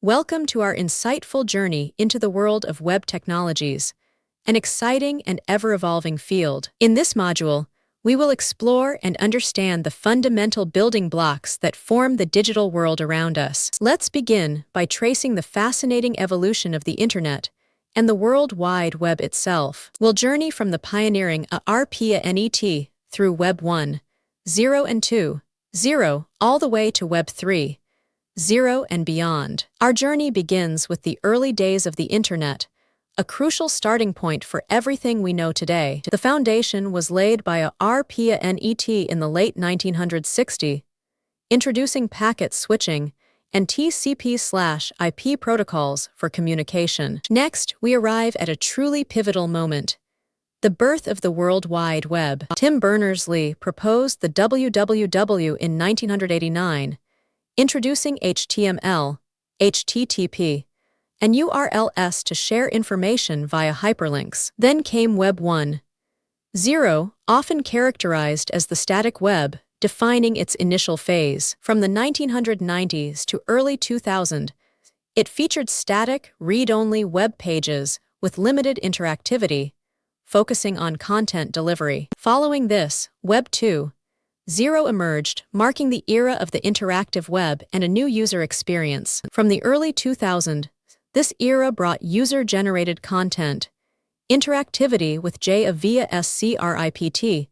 Welcome to our insightful journey into the world of web technologies, an exciting and ever-evolving field. In this module, we will explore and understand the fundamental building blocks that form the digital world around us. Let's begin by tracing the fascinating evolution of the Internet and the World Wide Web itself. We'll journey from the pioneering ARPANET through Web 1.0 and 2.0, all the way to Web 3.0 and beyond. Our journey begins with the early days of the Internet, a crucial starting point for everything we know today. The foundation was laid by ARPANET in the late 1960s, introducing packet switching and TCP/IP protocols for communication. Next, we arrive at a truly pivotal moment, the birth of the World Wide Web. Tim Berners-Lee proposed the WWW in 1989, introducing HTML, HTTP, and URLs to share information via hyperlinks. Then came Web 1.0, often characterized as the static web, defining its initial phase. From the 1990s to early 2000, it featured static, read-only web pages with limited interactivity, focusing on content delivery. Following this, Web 2.0 emerged, marking the era of the interactive web and a new user experience. From the early 2000s, this era brought user-generated content, interactivity with JA via script,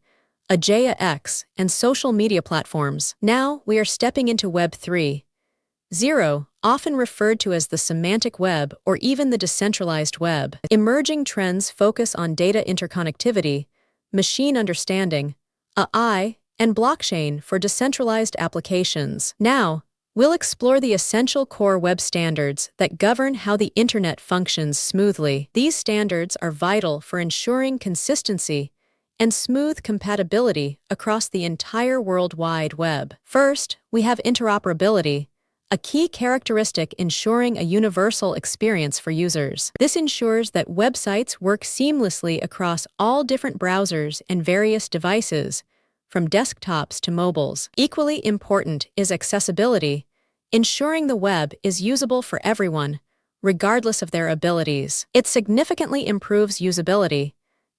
AJAX, and social media platforms. Now we are stepping into Web 3.0, often referred to as the semantic web or even the decentralized web. Emerging trends focus on data interconnectivity, machine understanding, AI, and blockchain for decentralized applications. Now, we'll explore the essential core web standards that govern how the Internet functions smoothly. These standards are vital for ensuring consistency and smooth compatibility across the entire World Wide Web. First, we have interoperability, a key characteristic ensuring a universal experience for users. This ensures that websites work seamlessly across all different browsers and various devices, from desktops to mobiles. Equally important is accessibility, ensuring the web is usable for everyone, regardless of their abilities. It significantly improves usability,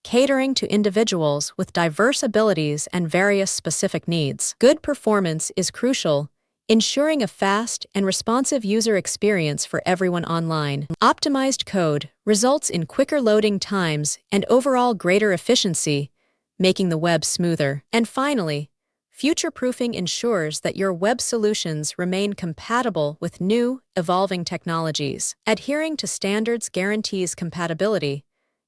catering to individuals with diverse abilities and various specific needs. Good performance is crucial, ensuring a fast and responsive user experience for everyone online. Optimized code results in quicker loading times and overall greater efficiency, making the web smoother. And finally, future-proofing ensures that your web solutions remain compatible with new, evolving technologies. Adhering to standards guarantees compatibility,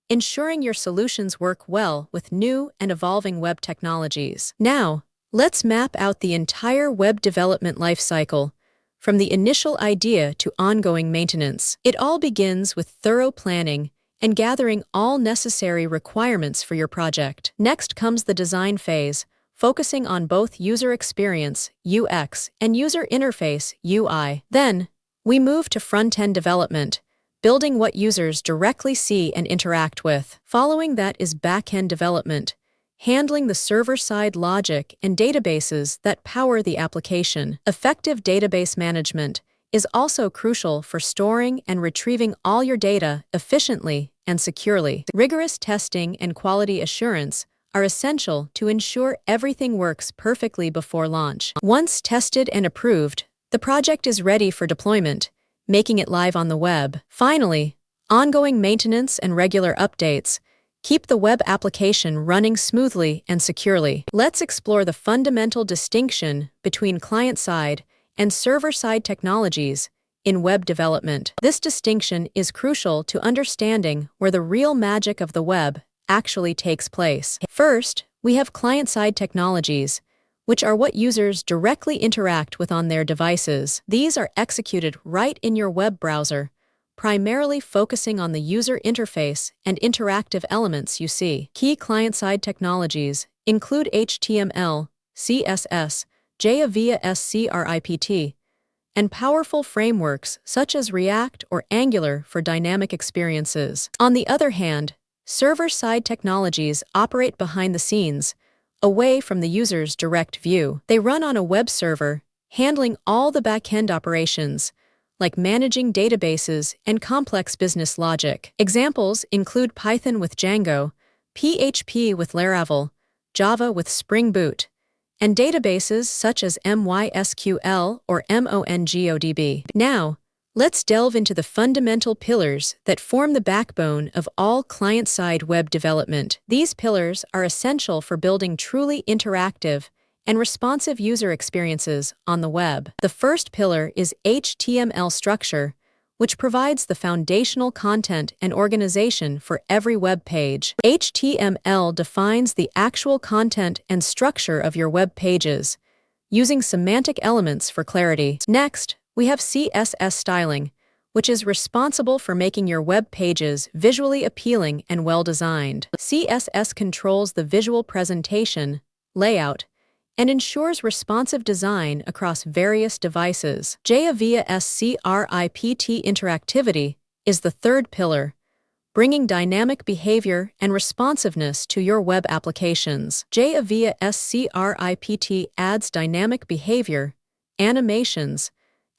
ensuring your solutions work well with new and evolving web technologies. Now, let's map out the entire web development lifecycle, from the initial idea to ongoing maintenance. It all begins with thorough planning and gathering all necessary requirements for your project. Next comes the design phase, focusing on both user experience, UX, and user interface, UI. Then, we move to front-end development, building what users directly see and interact with. Following that is back-end development, handling the server-side logic and databases that power the application. Effective database management is also crucial for storing and retrieving all your data efficiently and securely. Rigorous testing and quality assurance are essential to ensure everything works perfectly before launch. Once tested and approved, the project is ready for deployment, making it live on the web. Finally, ongoing maintenance and regular updates keep the web application running smoothly and securely. Let's explore the fundamental distinction between client-side and server-side technologies in web development. This distinction is crucial to understanding where the real magic of the web actually takes place. First, we have client-side technologies, which are what users directly interact with on their devices. These are executed right in your web browser, primarily focusing on the user interface and interactive elements you see. Key client-side technologies include HTML, CSS, JA via script, and powerful frameworks such as React or Angular for dynamic experiences. On the other hand, server-side technologies operate behind the scenes, away from the user's direct view. They run on a web server, handling all the back-end operations, like managing databases and complex business logic. Examples include Python with Django, PHP with Laravel, Java with Spring Boot, and databases such as MySQL or MongoDB. Now, let's delve into the fundamental pillars that form the backbone of all client-side web development. These pillars are essential for building truly interactive and responsive user experiences on the web. The first pillar is HTML structure, which provides the foundational content and organization for every web page. HTML defines the actual content and structure of your web pages, using semantic elements for clarity. Next, we have CSS styling, which is responsible for making your web pages visually appealing and well-designed. CSS controls the visual presentation, layout, and ensures responsive design across various devices. JavaScript interactivity is the third pillar, bringing dynamic behavior and responsiveness to your web applications. JavaScript adds dynamic behavior, animations,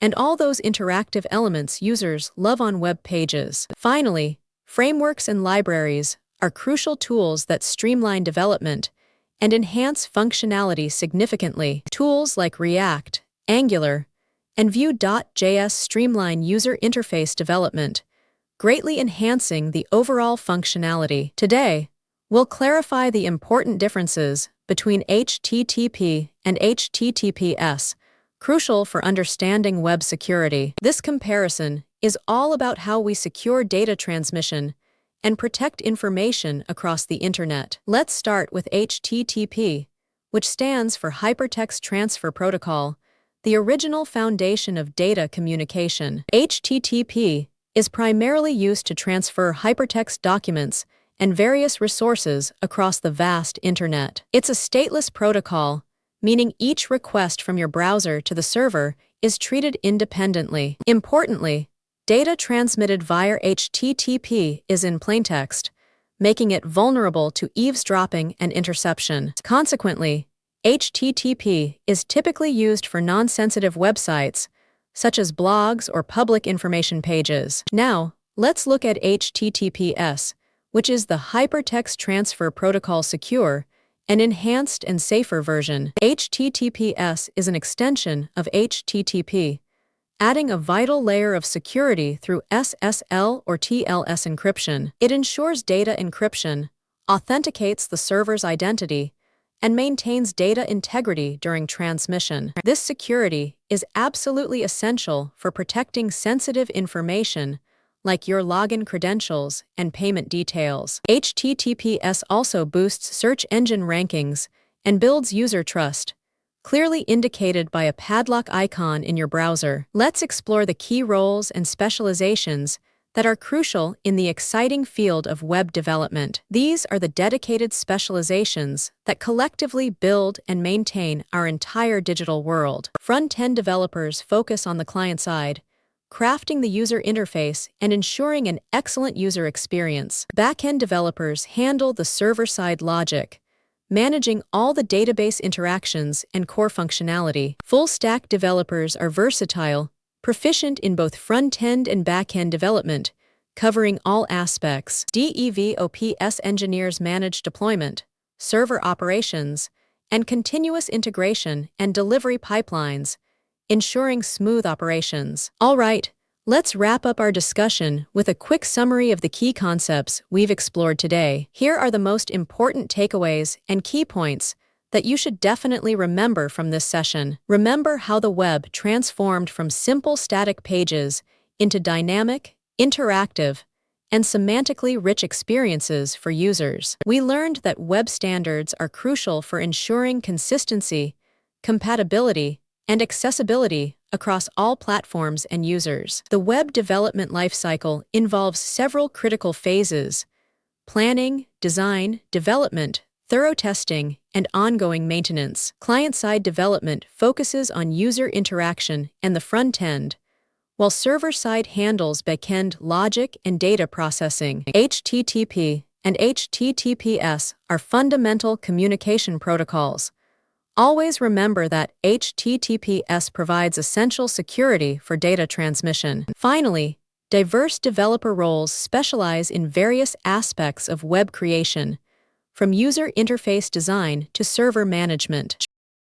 and all those interactive elements users love on web pages. Finally, frameworks and libraries are crucial tools that streamline development and enhance functionality significantly. Tools like React, Angular, and Vue.js streamline user interface development, greatly enhancing the overall functionality. Today, we'll clarify the important differences between HTTP and HTTPS, crucial for understanding web security. This comparison is all about how we secure data transmission and protect information across the internet. Let's start with HTTP, which stands for Hypertext Transfer Protocol, the original foundation of data communication. HTTP is primarily used to transfer hypertext documents and various resources across the vast internet. It's a stateless protocol, meaning each request from your browser to the server is treated independently. Importantly, data transmitted via HTTP is in plaintext, making it vulnerable to eavesdropping and interception. Consequently, HTTP is typically used for non-sensitive websites, such as blogs or public information pages. Now, let's look at HTTPS, which is the Hypertext Transfer Protocol Secure, an enhanced and safer version. HTTPS is an extension of HTTP, adding a vital layer of security through SSL or TLS encryption. It ensures data encryption, authenticates the server's identity, and maintains data integrity during transmission. This security is absolutely essential for protecting sensitive information like your login credentials and payment details. HTTPS also boosts search engine rankings and builds user trust, clearly indicated by a padlock icon in your browser. Let's explore the key roles and specializations that are crucial in the exciting field of web development. These are the dedicated specializations that collectively build and maintain our entire digital world. Front-end developers focus on the client side, crafting the user interface and ensuring an excellent user experience. Back-end developers handle the server-side logic, managing all the database interactions and core functionality. Full-stack developers are versatile, proficient in both front-end and back-end development, covering all aspects. DevOps engineers manage deployment, server operations, and continuous integration and delivery pipelines, ensuring smooth operations. All right, let's wrap up our discussion with a quick summary of the key concepts we've explored today. Here are the most important takeaways and key points that you should definitely remember from this session. Remember how the web transformed from simple static pages into dynamic, interactive, and semantically rich experiences for users. We learned that web standards are crucial for ensuring consistency, compatibility, and accessibility across all platforms and users. The web development lifecycle involves several critical phases: planning, design, development, thorough testing, and ongoing maintenance. Client-side development focuses on user interaction and the front end, while server-side handles back-end logic and data processing. HTTP and HTTPS are fundamental communication protocols, Always remember that HTTPS provides essential security for data transmission. Finally, diverse developer roles specialize in various aspects of web creation, from user interface design to server management.